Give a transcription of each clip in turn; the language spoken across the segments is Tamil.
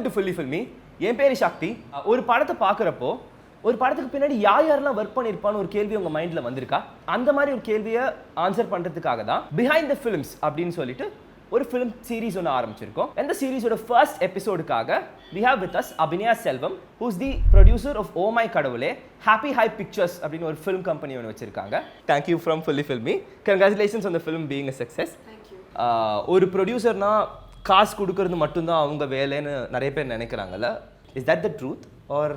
To fully filmi. என் பேர் சக்தி. ஒரு படத்தை பார்க்குறப்போ ஒரு படத்துக்கு பின்னாடி யாரெல்லாம் ஒர்க் பண்ணியிருப்பான்னு ஒரு கேள்வி உங்கள் மைண்டில் வந்திருக்கா? அந்த மாதிரி ஒரு கேள்வியை ஆன்சர் பண்ணுறதுக்காக தான் பிஹைண்ட் த ஃபிலிம்ஸ் அப்படின்னு சொல்லிட்டு ஒரு ஃபிலிம் சீரீஸ் ஒன்று ஆரம்பிச்சிருக்கோம். இந்த சீரீஸோட first எபிசோடுக்காக we have with us Abhinaya Selvam, who's the producer of Oh My Kadavule, Happy High Pictures அப்படின்னு ஒரு ஃபிலிம் கம்பெனி ஒன்று வச்சிருக்காங்க. Thank you from Fully Filmy. Congratulations on the film being a success. Thank you. ஒரு ப்ரொடியூசர்னா காசு கொடுக்கறது மட்டும்தான் அவங்க வேலைன்னு நிறைய பேர் நினைக்கிறாங்கல்ல. Is that the truth or?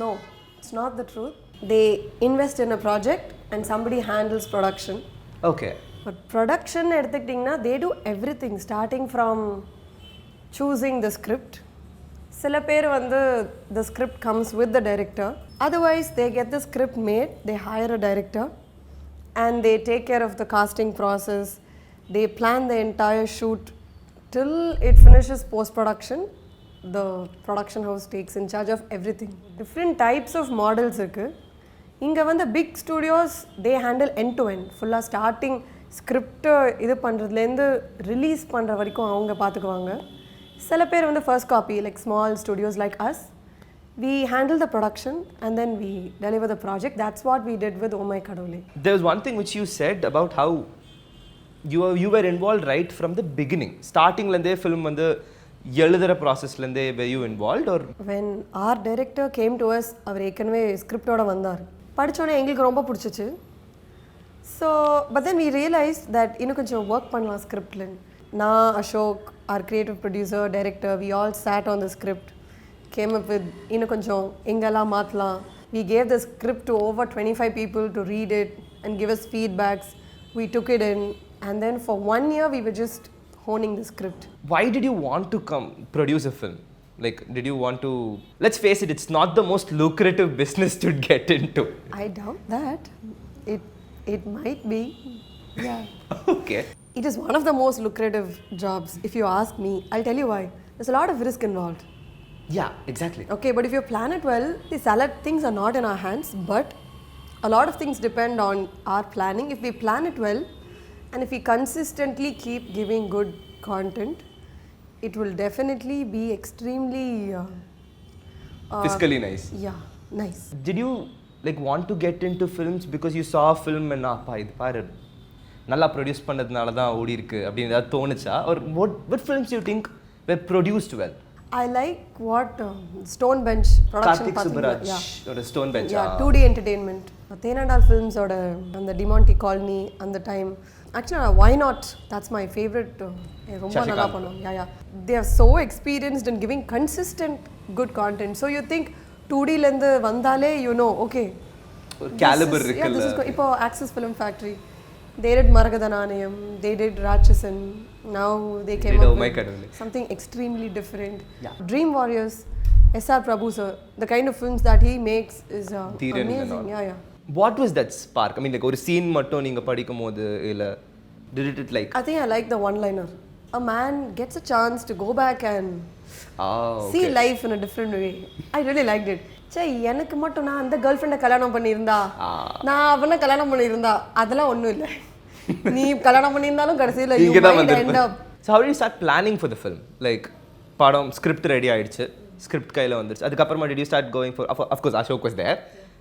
No, it's not the truth. They invest in a project and somebody handles production. Okay. But production எடுத்துக்கிட்டிங்கன்னா they do everything starting from choosing the script. சில பேர் வந்து the script comes with the director. Otherwise they get the script made, they hire a director and they take care of the casting process. They plan the entire shoot till it finishes post-production. The production house takes in charge of everything. Different types of models இருக்கு. இங்கே வந்து big studios they handle end to end. ஃபுல்லாக ஸ்டார்டிங் ஸ்கிரிப்டை இது பண்ணுறதுலேருந்து ரிலீஸ் பண்ணுற வரைக்கும் அவங்க பார்த்துக்குவாங்க. சில பேர் வந்து first copy like small studios like us, we handle the production and then we deliver the project. That's what we did with Oh My Kadavule. There was one thing which you said about how you were involved right from the beginning. Startingலேருந்தே ஃபிலிம் வந்து எழுதுகிற ப்ராசஸ்லேருந்தே were you involved or? When our director came to us, அவர் ஏற்கனவே ஸ்கிரிப்டோட வந்தார். படித்தோடனே எங்களுக்கு ரொம்ப பிடிச்சிச்சு. So but then we realised that இன்னும் கொஞ்சம் ஒர்க் பண்ணலாம் ஸ்கிரிப்டில். நான், Ashok, our creative producer, director, we all sat on the script, came up with இன்னும் கொஞ்சம் எங்கெல்லாம் மாற்றலாம். We gave the script to over 25 people to read it and give us feedbacks. We took it in and then for 1 year we were just honing the script. Why did you want to come produce a film? Like, did you want to, let's face it, it's not the most lucrative business to get into. I doubt that. It might be. Yeah. Okay. It is one of the most lucrative jobs. If you ask me, I'll tell you why. There's a lot of risk involved. Yeah, exactly. Okay, but if you plan it well, the salad things are not in our hands, but a lot of things depend on our planning. If we plan it well, and if we consistently keep giving good content, it will definitely be extremely fiscally nice. Yeah, nice. Did you like want to get into films because you saw a film and அப்பா இது பாரு நல்லா ப்ரொடியூஸ் பண்ணதுனால தான் ஓடி இருக்கு அப்படின்னு ஏதாவது தோணுச்சா? or what films you think were produced well? I like what Stone Bench production. Karthik Subbaraj or Stone Bench. Yeah, 2D entertainment. Thenadal films or the DeMonte Colony and the time. Actually, why not? That's my favorite. Romba nalla pannum. Yeah. They are so experienced in giving consistent good content. So you think 2D lende vandale, you know, okay. Caliber இருக்குல்ல. Yeah, this is இப்போ Axis Film Factory. They did Maragadananayam, they did Ratchasan. Now they came up with something extremely different. Yeah. Dream Warriors, S.R. Prabhu sir, the kind of films that he makes is amazing. Yeah. What was that spark? I mean, like ஒரு scene மட்டும் நீங்க படிக்கும்போது இல்ல did it like? I think I like the one-liner. A man gets a chance to go back and see life in a different way. I really liked it. எனக்கு மட்டும் நான் அந்த கேர்ள் ஃப்ரெண்டை கல்யாணம் பண்ணியிருந்தா, நான் அவனை கல்யாணம் பண்ணியிருந்தா, அதெல்லாம் ஒன்றும் இல்லை. நீ கல்யாணம் பண்ணியிருந்தாலும் கடைசியில் you might end up. So how did you start planning for the film? Like படம் ஸ்கிரிப்ட் ரெடி ஆயிடுச்சு, ஸ்கிரிப்ட் கையில் வந்துருச்சு, அதுக்கப்புறமா did you start going for, of course Ashok was there,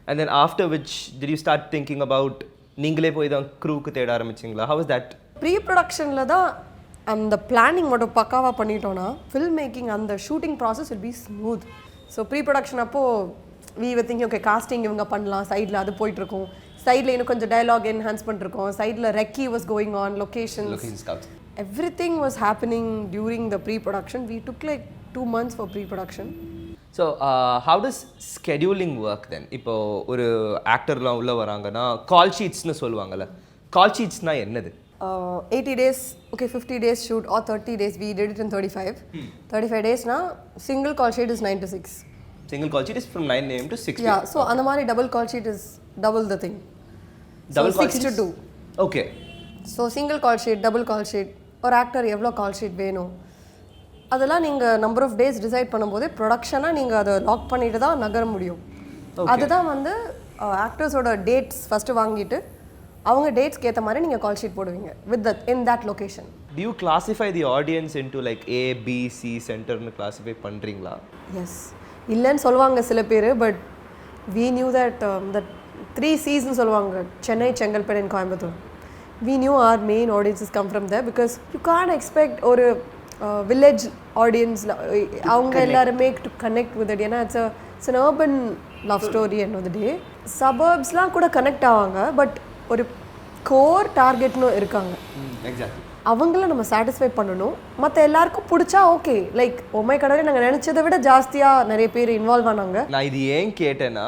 and then after which did you start thinking about நீங்களே போய் தான் க்ரூக்கு தேட ஆரம்பிச்சிங்களா? How was that? ப்ரீ ப்ரொடக்ஷனில் தான் அந்த பிளானிங் மட்டும் பக்காவாக பண்ணிட்டோன்னா ஃபில்ம் மேக்கிங் அந்த shooting process will be smooth. So pre production அப்போது we were thinking okay casting இவங்க பண்ணலாம், சைடில் அது போயிட்டுருக்கோம், சைடில் இன்னும் கொஞ்சம் டயலாக் என்ஹான்ஸ் பண்ணிருக்கோம், சைடில் recce was going on, locations, everything was happening during the pre-production. We took like 2 months for pre-production. So how does scheduling work then? இப்போ ஒரு ஆக்டர்லாம் உள்ள வராங்கன்னா கால் ஷீட்ஸ்னு சொல்லுவாங்கல்ல, கால் ஷீட்ஸ்னா என்னது? 80 days, okay, 50 days shoot or 30 days. We did it in 35. 35 days na single call sheet is 9 to 6. Single call sheet is from 9 AM to 6 PM. Yeah, so அந்த மாதிரி double call sheet is double the thing. Double so call 6 to 2. Okay. So single call sheet, double call sheet, ஒரு ஆக்டர் எவ்வளோ கால் ஷீட் வேணும் அதெல்லாம் நீங்கள் நம்பர் ஆஃப் டேஸ் டிசைட் பண்ணும்போது ப்ரொடக்ஷனாக நீங்கள் அதை லாக் பண்ணிட்டு தான் நகர முடியும். அதுதான் வந்து ஆக்டர்ஸோட டேட்ஸ் ஃபஸ்ட்டு வாங்கிட்டு அவங்க டேட்ஸ்க்கு ஏற்ற மாதிரி நீங்கள் கால் ஷீட் போடுவீங்க with in that location. Do you classify the audience into like A, B, C center னு classify பண்றீங்களா? எஸ் இல்லைன்னு சொல்லுவாங்க சில பேர், but we knew that the 3 C's னு சொல்லுவாங்க, Chennai, Chengalpattu and Coimbatore. We knew our main audiences come from there because you can't expect ஒரு village audience அவங்க எல்லாருமே to connect with it. ஏன்னா it's an urban love story end of the day. Suburbsலாம் கூட கனெக்ட் ஆவாங்க, பட் ஒரு கோர் டார்கெட்னு இருக்காங்க. எக்ஸாக்ட்லி. அவங்கள நம்ம சாட்டிஸ்ஃபை பண்ணணும். மற்ற எல்லாருக்கும் பிடிச்சா ஓகே. லைக் ஒமை கடவுளே நாங்கள் நினச்சதை விட ஜாஸ்தியாக நிறைய பேர் இன்வால்வ் ஆனாங்க. நான் இது ஏன் கேட்டேன்னா,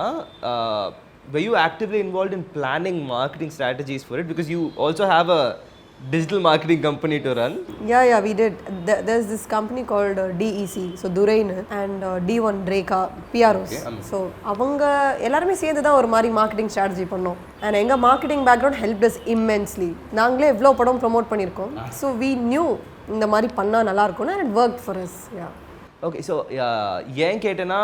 were you actively involved in planning marketing strategies for it? Because you also have a digital marketing company to run. Yeah, we did. There's this company called DEC, so Durain, and D1 Dreka, PROs. Okay, so அவங்க எல்லாருமே சேர்ந்து தான் ஒரு மாதிரி மார்க்கெட்டிங் ஸ்ட்ராட்டஜி பண்ணோம். அண்ட் எங்கள் marketing background help us immensely. நாங்களே எவ்வளோ படம் ப்ரொமோட் பண்ணியிருக்கோம். ஸோ we knew இந்த மாதிரி பண்ணால் நல்லா இருக்கும்னு, and it worked for us. Yeah. Okay, so ஏன் கேட்டேன்னா,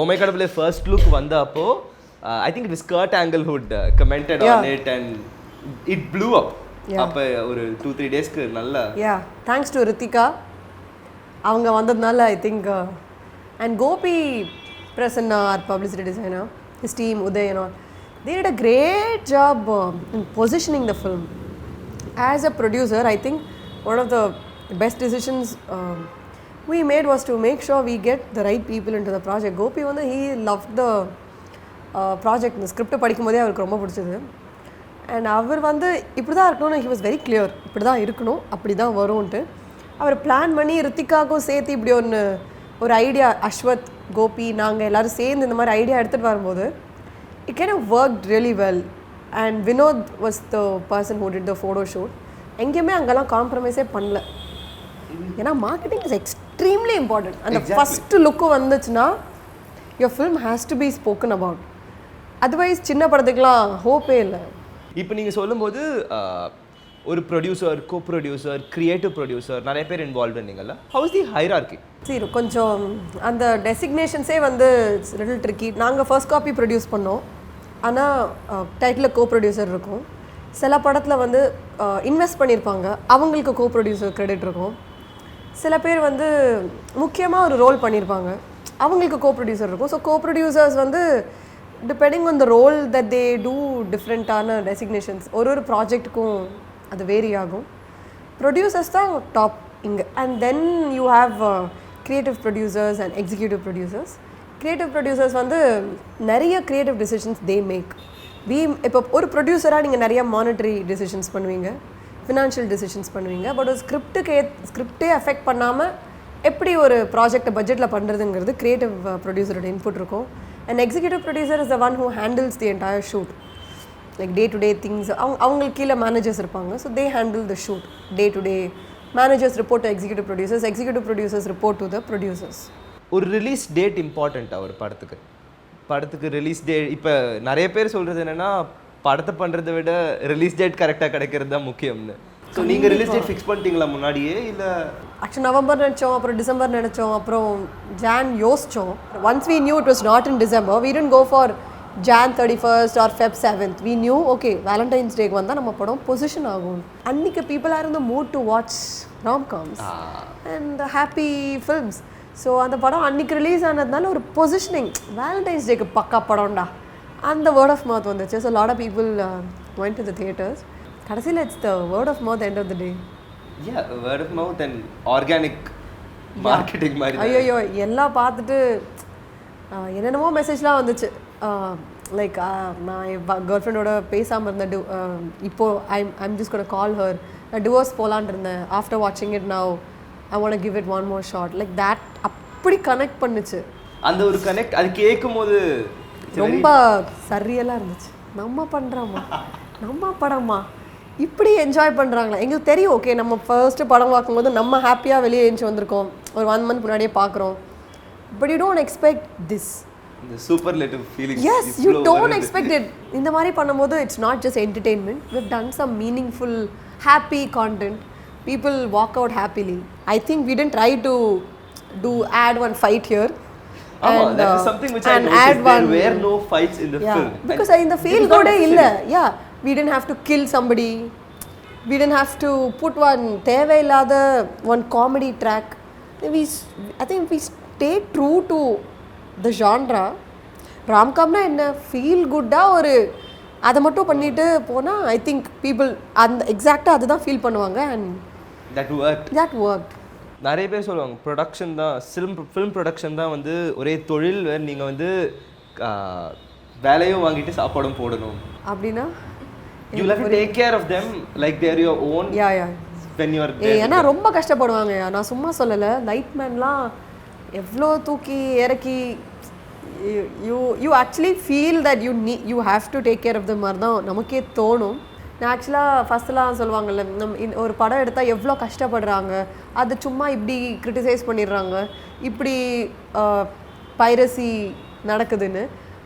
ஓமை கடவுளே ஃபர்ஸ்ட் லுக் வந்தப்போ I think it was Kurt Angle who'd commented on it and it blew up. அப்போ ஒரு 2-3 டேஸ்க்கு நல்ல தேங்க்ஸ் டு ரித்திகா அவங்க வந்ததுனால I think and Gopi Prasanna are publicity designer, his team Uday and all, they did a great job in positioning the film. As a producer, I think one of the best decisions we made was to make sure we get the right people into the project. Gopi வந்து he loved the project. இந்த ஸ்கிரிப்ட் படிக்கும் போதே அவருக்கு ரொம்ப பிடிச்சது. அண்ட் அவர் வந்து இப்படி தான் இருக்கணும்னு ஹி வாஸ் வெரி கிளியர். இப்படி தான் இருக்கணும், அப்படி தான் வரும்ன்ட்டு அவர் பிளான் பண்ணி ரித்திகாவுக்கும் சேர்த்து இப்படி ஒரு ஐடியா, அஸ்வத், கோபி, நாங்கள் எல்லோரும் சேர்ந்து இந்த மாதிரி ஐடியா எடுத்துகிட்டு வரும்போது it can have worked really well. And Vinoth was the person who did the photo shoot. எங்கேயுமே அங்கெல்லாம் காம்ப்ரமைஸே பண்ணல. ஏன்னா மார்க்கெட்டிங் இஸ் எக்ஸ்ட்ரீம்லி இம்பார்ட்டன்ட். அந்த ஃபஸ்ட்டு லுக்கு வந்துச்சுன்னா your film has to be spoken about. Otherwise சின்ன படத்துக்கெலாம் ஹோப்பே இல்லை. இப்போ நீங்கள் சொல்லும்போது ஒரு producer, co producer, creative producer நிறைய பேர் இன்வால்வ் பண்ணீங்கல்ல. How's the hierarchy? சரி, கொஞ்சம் அந்த டெசிக்னேஷன்ஸே வந்து இட்ஸ் லிட்டில் ட்ரிக்கி. நாங்கள் ஃபர்ஸ்ட் காப்பி ப்ரொடியூஸ் பண்ணோம், ஆனால் டைட்டில் கோ ப்ரொடியூசர் இருக்கும். சில படத்தில் வந்து இன்வெஸ்ட் பண்ணியிருப்பாங்க, அவங்களுக்கு கோ ப்ரொடியூசர் கிரெடிட் இருக்கும். சில பேர் வந்து முக்கியமாக ஒரு ரோல் பண்ணியிருப்பாங்க, அவங்களுக்கு கோ ப்ரொடியூசர் இருக்கும். ஸோ கோ ப்ரொடியூசர்ஸ் வந்து depending on the role that they do டிஃப்ரெண்ட்டான டெசிக்னேஷன்ஸ். ஒரு ப்ராஜெக்ட்டுக்கும் அது வேரி ஆகும். ப்ரொடியூசர்ஸ் தான் டாப் இங்கே. And then you have creative producers and executive producers. Creative producers வந்து நிறைய க்ரியேட்டிவ் டெசிஷன்ஸ் தே மேக். இப்போ ஒரு ப்ரொடியூசராக நீங்கள் நிறைய மானிட்டரி டெசிஷன்ஸ் பண்ணுவீங்க, ஃபினான்ஷியல் டெசிஷன்ஸ் பண்ணுவீங்க. பட் ஒரு ஸ்கிரிப்டே அஃபெக்ட் பண்ணாமல் எப்படி ஒரு ப்ராஜெக்டை பட்ஜெட்டில் பண்ணுறதுங்கிறது க்ரியேட்டிவ் ப்ரொடியூசரோட இன்புட் இருக்கும். And executive producer is the one who handles the entire shoot, like day to day things. அவங்களுக்கு கீழே மேனேஜர்ஸ் இருப்பாங்க, so they handle the shoot day to day. Managers report to executive producers report to the producers. ஒரு ரிலீஸ் டேட் இம்பார்ட்டண்ட்டா ஒரு படத்துக்கு ரிலீஸ் டேட்? இப்போ நிறைய பேர் சொல்கிறது என்னென்னா, படத்தை பண்ணுறதை விட ரிலீஸ் டேட் கரெக்டாக கிடைக்கிறது தான் முக்கியம்னு. ஸோ நீங்கள் ரிலீஸ் டேட் ஃபிக்ஸ் பண்ணிட்டீங்களா முன்னாடியே இல்லை? ஆக்சுவலி நவம்பர் நினச்சோம், அப்புறம் டிசம்பர் நினச்சோம், அப்புறம் ஜான் யோசித்தோம். Once we knew it was not in December, we didn't go for Jan 31st or Feb 7th. We knew, okay, Valentine's Day வந்தால் நம்ம படம் பொசிஷன் ஆகும். அன்றைக்கி people are in the mood to watch rom-coms and happy films. So அந்த படம் அன்றைக்கி ரிலீஸ் ஆனதுனால ஒரு பொசிஷனிங், வேலண்டைன்ஸ் டேக்கு பக்கா படம்டா, அந்த வேர்ட் ஆஃப் மவுத் வந்துச்சு. So lot of people went to the theatres. கடைசியில் it's the word of mouth end of the day. Yeah, word of mouth and organic marketing மாதிரி. ஐயோ எல்லாம் பார்த்துட்டு என்னென்னமோ மெசேஜ்லாம் வந்துச்சு. லைக் நான் என் கேர்ள் ஃப்ரெண்டோட பேசாமல் இருந்தேன். இப்போது I'm just gonna call her. நான் டிவோர்ஸ் போகலான் இருந்தேன். ஆஃப்டர் வாட்சிங் it now I want give it one more shot. Like that அப்படி கனெக்ட் பண்ணுச்சு. அந்த ஒரு கனெக்ட் அது கேட்கும் போது ரொம்ப சரியெல்லாம் இருந்துச்சு. நம்ம பண்ணுறோமா, நம்ம படமா, இப்படி என்ஜாய் பண்ணுறாங்களா? எங்களுக்கு தெரியும், ஓகே நம்ம ஃபர்ஸ்ட்டு படம் பார்க்கும்போது நம்ம ஹாப்பியாக வெளியே எழுந்து வந்திருக்கோம், ஒரு 1 month முன்னாடியே பார்க்குறோம். But you don't expect this superlative feelings. Yes, you don't expect it. இந்த மாதிரி பண்ணும்போது it's not just entertainment, we have done some meaningful happy content. People walk out happily. I think we didn't try to do add one fight here. And that is something which I noticed. There were no fights in the film. Because in the feel good illa. Yeah, we didn't have to kill somebody. we didn't have to put one தேவையில்லாத one comedy track. I think we stay true to the genre. ராம்காம்னா என்ன ஃபீல் குட்டாக ஒரு அதை மட்டும் பண்ணிட்டு போனால் ஐ திங்க் பீப்புள் அந்த எக்ஸாக்டாக அதுதான் ஃபீல் பண்ணுவாங்க அண்ட் that worked. நிறைய பேர் சொல்லுவாங்க ப்ரொடக்ஷன் தான் ஃபிலிம் ப்ரொடக்ஷன் தான் வந்து ஒரே தொழில், நீங்கள் வந்து வேலையும் வாங்கிட்டு சாப்பாடும் போடணும் அப்படின்னா you have to take care of them like they are your own. Yeah. when you are there. ஏன்னா ரொம்ப கஷ்டப்படுவாங்க, நான் சும்மா சொல்லலை. லைட்மேன்லாம் எவ்வளோ தூக்கி இறக்கி you actually feel that you have to take care of them மாதிரி தான் நமக்கே தோணும். நான் ஆக்சுவலாக ஃபஸ்ட்டெலாம் சொல்லுவாங்கல்ல, ஒரு படம் எடுத்தால் எவ்வளோ கஷ்டப்படுறாங்க, அது சும்மா இப்படி கிரிட்டிசைஸ் பண்ணிடுறாங்க, இப்படி பைரசி நடக்குதுன்னு.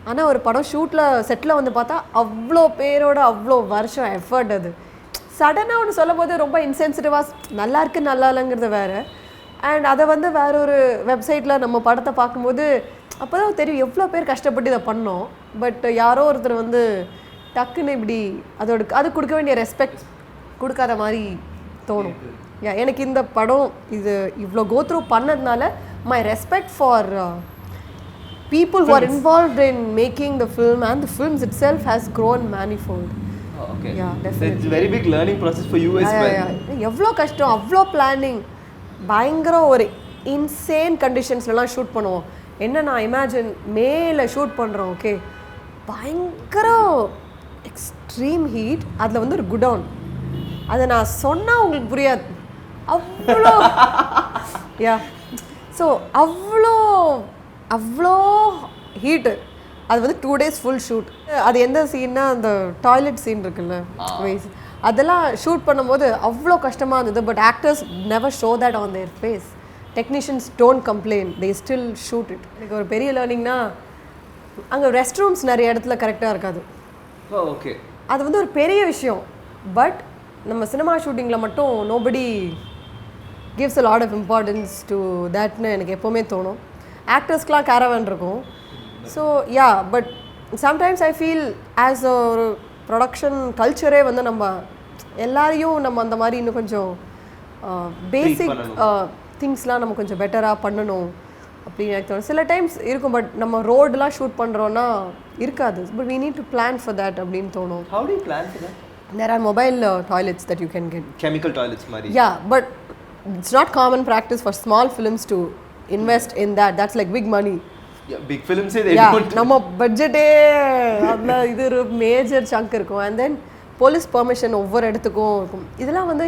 ஆனால் ஒரு படம் ஷூட்டில் செட்டில் வந்து பார்த்தா அவ்வளோ பேரோட அவ்வளோ வருஷம் எஃபர்ட். அது சடனாக ஒன்று சொல்லும் போது ரொம்ப இன்சென்சிட்டிவாக நல்லா இருக்கு நல்லா இல்லைங்கிறது வேறு. அண்ட் அதை வந்து வேற ஒரு வெப்சைட்டில் நம்ம படத்தை பார்க்கும்போது அப்போ தான் தெரியும் எவ்வளோ பேர் கஷ்டப்பட்டு இதை பண்ணோம். பட் யாரோ ஒருத்தர் வந்து டக்குன்னு இப்படி அது கொடுக்க வேண்டிய ரெஸ்பெக்ட் கொடுக்காத மாதிரி தோணும். எனக்கு இந்த படம் இது இவ்வளோ கோத்ரூ பண்ணதுனால my respect for people who are involved in making the film and the films itself has grown manifold. Okay. Yeah, definitely. It's a very big learning process for you as well. எவ்வளோ கஷ்டம், அவ்வளோ பிளானிங், பயங்கர ஒரு இன்சேன் கண்டிஷன்ஸ்லாம் ஷூட் பண்ணுவோம். என்ன நான் இமேஜின் மேலே ஷூட் பண்ணுறோம், ஓகே, பயங்கர எக்ஸ்ட்ரீம் ஹீட், அதில் வந்து ஒரு குடவுன், அதை நான் சொன்னால் உங்களுக்கு புரியாது, அவ்வளோ ஸோ அவ்வளோ ஹீட்டு. அது வந்து 2 days ஃபுல் ஷூட். அது எந்த சீன்னா அந்த டாய்லெட் சீன் இருக்குல்ல, அதெல்லாம் ஷூட் பண்ணும்போது அவ்வளோ கஷ்டமாக இருந்தது. But actors never show that on their face. Technicians don't complain, they still shoot it. எனக்கு ஒரு பெரிய லேர்னிங்னா அங்கே ரெஸ்ட் ரூம்ஸ் நிறைய இடத்துல கரெக்டாக இருக்காது. ஓகே, அது வந்து ஒரு பெரிய விஷயம். பட் நம்ம சினிமா ஷூட்டிங்கில் மட்டும் nobody gives a lot of importance to தேட்னு எனக்கு எப்போவுமே தோணும். ஆக்டர்ஸ்க்கெலாம் கேரவன் இருக்கும். So but sometimes I feel as ஒரு ப்ரொடக்ஷன் கல்ச்சரே வந்து நம்ம எல்லாரையும் நம்ம அந்த மாதிரி இன்னும் கொஞ்சம் பேசிக் திங்ஸ்லாம் நம்ம கொஞ்சம் பெட்டராக பண்ணணும் அப்படின்னு எனக்கு தோணும். சில டைம்ஸ் இருக்கும், பட் நம்ம ரோடெலாம் ஷூட் பண்ணுறோன்னா இருக்காது. But we need to plan for that அப்படின்னு தோணும். How do you plan for that? There are mobile toilets that you can get. Chemical toilets மாதிரி. Yeah, but it's not common practice for small films to invest in that. That's like big money. Yeah, big films they don't. நம்ம பட்ஜெட்டே அதுல இது ஒரு மேஜர் சங்க் இருக்கும். அண்ட் தென் போலீஸ் பெர்மிஷன் ஒவ்வொரு இடத்துக்கும் இருக்கும். இதெல்லாம் வந்து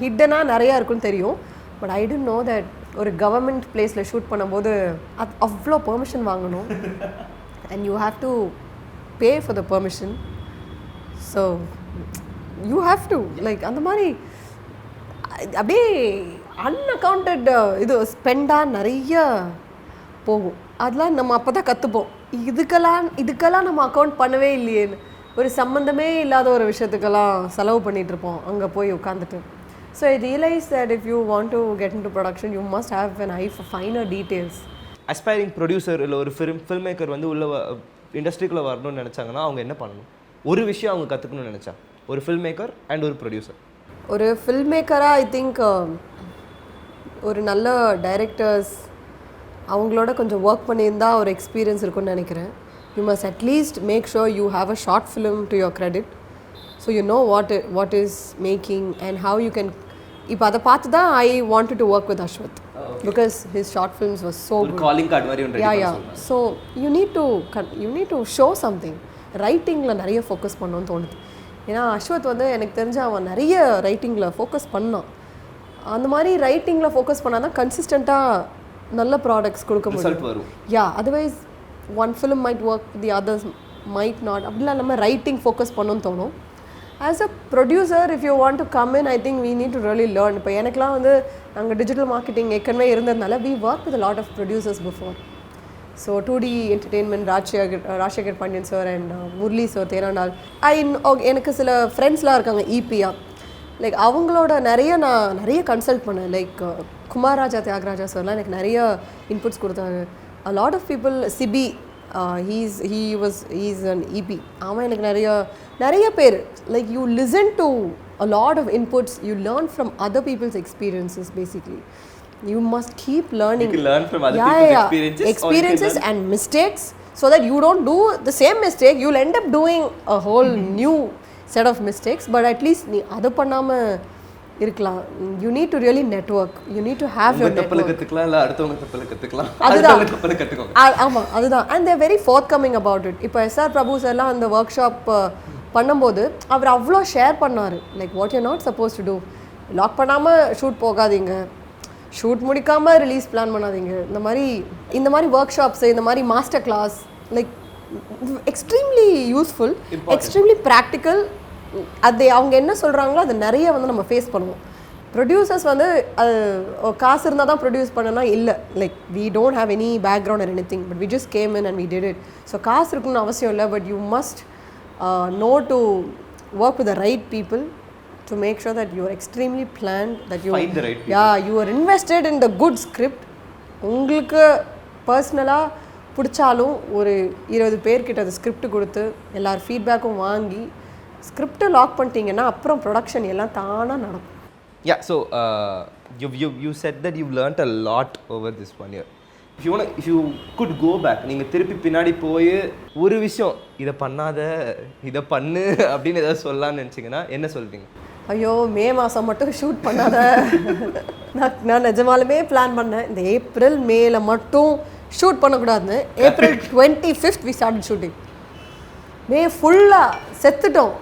ஹிட்டனாக நிறையா இருக்குன்னு தெரியும். But I don't know that ஒரு கவர்மெண்ட் பிளேஸில் ஷூட் பண்ணும்போது அவ்வளோ பெர்மிஷன் வாங்கணும். And you have to pay for the permission. So you have to like அந்த மாதிரி அப்படியே அன்அக்கௌண்டட் இது ஸ்பெண்டாக நிறைய போகும். அதெல்லாம் நம்ம அப்போ தான் கற்றுப்போம், இதுக்கெல்லாம் நம்ம அக்கௌண்ட் பண்ணவே இல்லையேன்னு. ஒரு சம்மந்தமே இல்லாத ஒரு விஷயத்துக்கெல்லாம் செலவு பண்ணிகிட்ருப்போம் அங்கே போய் உட்காந்துட்டு. So I realise that if you want to get in to production you must have an eye for finer details. Aspiring producer இல்லை ஒரு ஃபில்ம் மேக்கர் வந்து உள்ள இண்டஸ்ட்ரிக்குள்ளே வரணும்னு நினச்சாங்கன்னா அவங்க என்ன பண்ணணும்? ஒரு விஷயம் அவங்க கற்றுக்கணும்னு நினச்சா, ஒரு ஃபில்ம் மேக்கர் அண்ட் ஒரு ப்ரொடியூசர். ஒரு ஃபில்ம் மேக்கராக ஐ திங்க் ஒரு நல்ல டைரக்டர்ஸ் அவங்களோட கொஞ்சம் ஒர்க் பண்ணியிருந்தா ஒரு எக்ஸ்பீரியன்ஸ் இருக்கும்னு நினைக்கிறேன். You must at least make sure you have a short film to your credit. So you know what is making and how you can. இப்போ அதை பார்த்து தான் I wanted to work with Ashwath because his short films was so good. Calling card மாதிரி ஒன்று. Yeah so you need to show something. ரைட்டிங்கில் நிறைய ஃபோக்கஸ் பண்ணணும்னு தோணுது. ஏன்னா அஸ்வத் வந்து எனக்கு தெரிஞ்ச அவன் நிறைய ரைட்டிங்கில் ஃபோக்கஸ் பண்ணான். அந்த மாதிரி ரைட்டிங்கில் ஃபோக்கஸ் பண்ணால் தான் கன்சிஸ்டண்ட்டாக நல்ல ப்ராடக்ட்ஸ் கொடுக்க முடியும். Otherwise one film might work, the others might not. அப்படிலாம் நம்ம ரைட்டிங் ஃபோக்கஸ் பண்ணணும்னு தோணும். As a producer if you want to come in I think we need to really learn. இப்போ எனக்குலாம் வந்து நாங்கள் டிஜிட்டல் மார்க்கெட்டிங் ஏற்கனவே இருந்ததுனால we work with lot of producers before. So 2D entertainment Rajasekar Pandian sir and Murali sir, Thenandal. எனக்கு சில ஃப்ரெண்ட்ஸ்லாம் இருக்காங்க இபியா. லைக் அவங்களோட நான் நிறைய கன்சல்ட் பண்ணேன். லைக் குமாராஜா தியாகராஜா சார்லாம் எனக்கு நிறைய இன்புட்ஸ் கொடுத்தாரு. a lot of people, Sibi he's an EP. அவன் எனக்கு நிறைய பேர் like you listen to a lot of inputs. You learn from other people's experiences, basically. You must keep learning. You can learn from other people's experiences, or you can and mistakes, so that you don't do the same mistake. You'll end up doing a whole new set of mistakes, but at least நீ அது பண்ணாம இருக்கலாம். You need to really network. You need to have your network. கத்துக்கலாம் இல்ல அடுத்தவங்க தப்பல கத்துக்கலாம். அதுதான் அடுத்தவங்க தப்பல கத்துக்கோங்க. ஆமா அதுதான். And they're very forthcoming about it. இப்போ SR பிரபு சார்லாம் அந்த ஒர்க் ஷாப் பண்ணும்போது அவர் அவ்வளோ ஷேர் பண்ணாரு. Like what you not suppose to do, lock பண்ணாமல் ஷூட் போகாதீங்க, ஷூட் முடிக்காமல் ரிலீஸ் பிளான் பண்ணாதீங்க, இந்த மாதிரி ஒர்க் ஷாப்ஸ், இந்த மாதிரி master class, like extremely useful, extremely practical. அது அவங்க என்ன சொல்கிறாங்களோ அது நிறைய வந்து நம்ம ஃபேஸ் பண்ணுவோம். ப்ரொடியூசர்ஸ் வந்து அது காசு இருந்தால் தான் ப்ரொடியூஸ் பண்ணனா இல்லை. Like we don't have any background or any thing, but we just came in and we did it. So காசு இருக்குன்னு அவசியம் இல்லை, but you must know to work with the right people to make sure that you are extremely planned, that you find the right people. Yeah, you are invested in the good script. உங்களுக்கு பர்சனலாக பிடிச்சாலும் ஒரு 20 பேர்கிட்ட அது ஸ்கிரிப்ட் கொடுத்து எல்லார் ஃபீட்பேக்கும் வாங்கி ஸ்கிரிப்டை லாக் பண்ணிட்டீங்கன்னா அப்புறம் ப்ரொடக்ஷன் எல்லாம் தானாக நடக்கும். Yeah, so you said that you've learnt a lot over this 1 year. If you could go back, நீங்கள் திருப்பி பின்னாடி போய் ஒரு விஷயம் இதை பண்ணாத இதை பண்ணு அப்படின்னு ஏதாவது சொல்லலாம்னு நினச்சிங்கன்னா என்ன சொல்வீங்க? ஐயோ, மே மாதம் மட்டும் ஷூட் பண்ணாத. நான் நிஜமாலுமே பிளான் பண்ணேன் இந்த ஏப்ரல் மேல மட்டும் ஷூட் பண்ணக்கூடாதுன்னு. April 25th we started shooting. மே ஃபுல்லாக செத்துட்டோம்.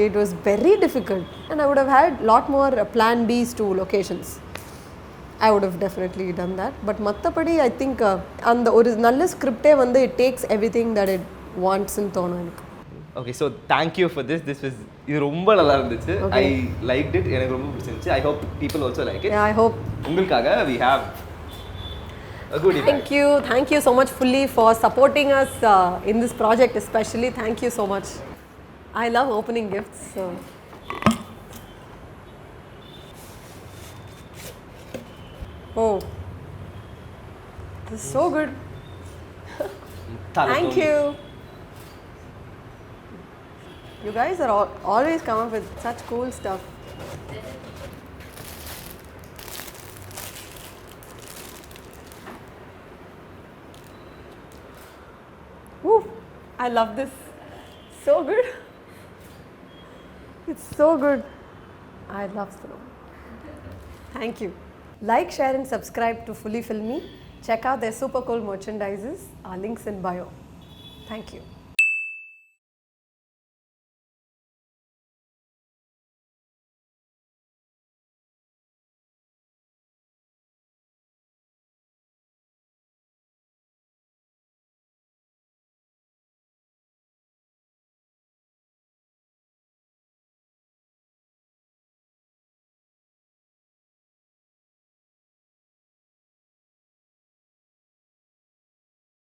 It was very difficult and I would have had lot more plan B's to locations. I would have definitely done that. But மற்றபடி I think அந்த ஒரு நல்ல ஸ்கிரிப்டே வந்து it takes everything that it wants ன்னு தோணும் எனக்கு. Okay, so thank you for this. இது ரொம்ப நல்லா இருந்துச்சு. I liked it. எனக்கு ரொம்ப பிடிச்சிருந்துச்சு. I hope people also like it. Yeah, I hope. உங்களுக்காக we have a good event. Thank you so much fully for supporting us in this project especially. Thank you so much. I love opening gifts, so oh, this is so good. Thank you. You guys are always come up with such cool stuff. Woo, I love this. So good. It's so good. I love Snow. Thank you. Like, share and subscribe to Fully Filmy. Check out their super cool merchandises. Our links in bio. Thank you.